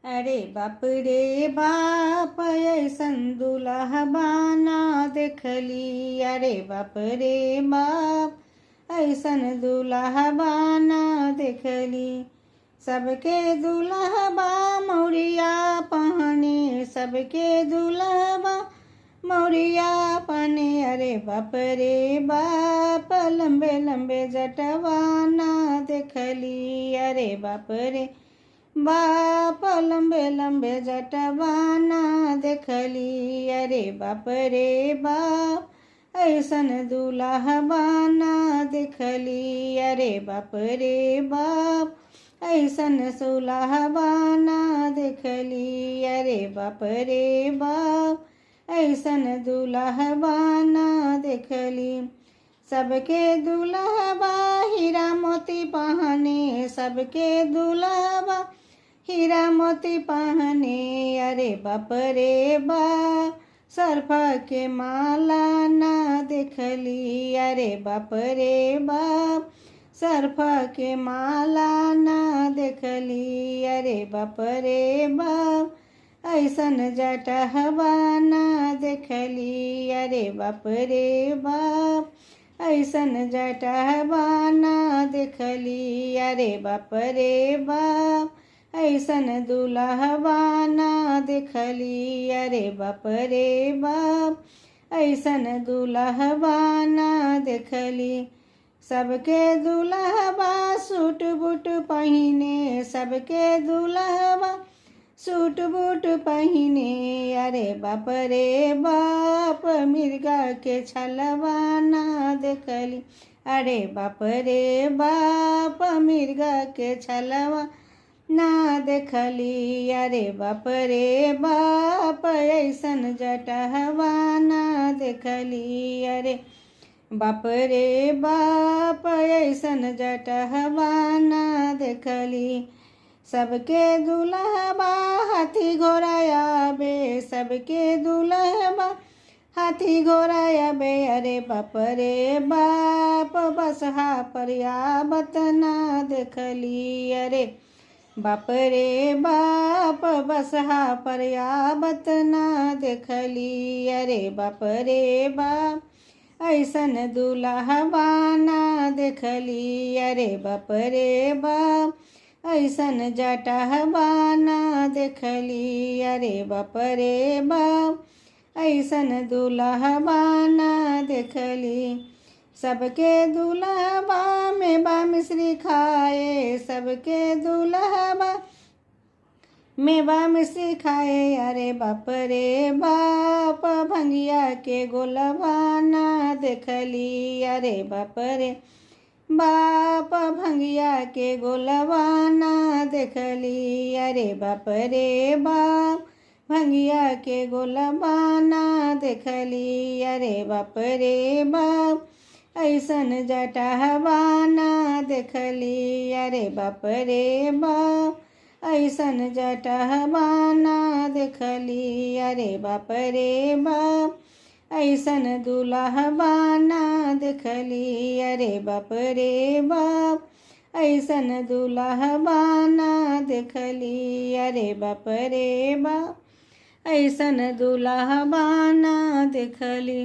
अरे बाप रे बाप ऐसन दुल्हबा ना देखली। अरे बाप रे बाप ऐसन दुल्हबा ना देखली। सबके दुल्हबा मौरिया पहने, सबके दुल्हबा मौरिया पहने। अरे बाप रे बाप लंबे लंबे जटवा ना देखली। अरे बाप रे बाप लंबे लंबे जटवा ना देखली। अरे बाप रे बाप ऐसन दुल्हबा ना देखली। अरे बाप रे बाप ऐसन सुलहबा ना देखली। अरे बाप रे बाप ऐसन दुल्हबा ना देखली। सबके दुल्हबा हीरा मोती पहने, सबके दुल्हबा हीरा मोती पहने। अरे बाप रे बाप सर्फ के माला ना देखली। अरे बाप रे बाप सर्फ के माला ना देखली। अरे बाप रे बाप ऐसन जटहबा ना देखली। अरे बाप रे बाप ऐसन जटहबा ना देखली। अरे बाप रे बाप ऐसन दुल्हबा ना देखली। अरे बाप रे बाप ऐसन दुल्हबा ना देखली। सबके दुल्हबा सूट बूट पहिने, सबके दुल्हबा सूट बूट पहिने। अरे बाप रे बाप मिर्गा के छलवा ना देखली। अरे बाप रे बाप मिर्गा के छलवा ना देखली। अरे बाप रे बाप ऐसन जटहबा ना देखली। अरे बाप रे बाप ऐसन जटहबा ना देखली। सबके दुल्हबा हाथी घोड़ा आबे, सबके दुल्हबा हाथी घोड़ा आबे। अरे बाप रे बाप बसहा पर आबत ना देखली। अरे बाप रे बाप बसहा पर आबत ना देखली। अरे बाप रे बाप ऐसन दुल्हबा ना देखली। अरे बाप रे बाप ऐसन जटहबा ना देखली। अरे बाप रे बाप ऐसन दुल्हबा ना देखली। सबके दुल्हबा मेवा मिश्री खाए, सबके दुल्हबा मेवा मिश्री खाए। अरे बाप रे बाप भंगिया के गोलबा ना देखली। अरे बाप रे बाप भंगिया के गोलबा ना देखली। अरे बाप रे बाप भंगिया के गोलबा ना देखली। अरे बाप रे बाप ऐसन जटहबा ना देखली। अरे बाप रे बाप ऐसन जटहबा ना देखली। अरे बाप रे बाप ऐसन दुल्हबा ना देखली। अरे बाप रे बाप ऐसन दुल्हबा ना देखली। अरे बाप रे बाप ऐसन दुल्हबा ना देखली।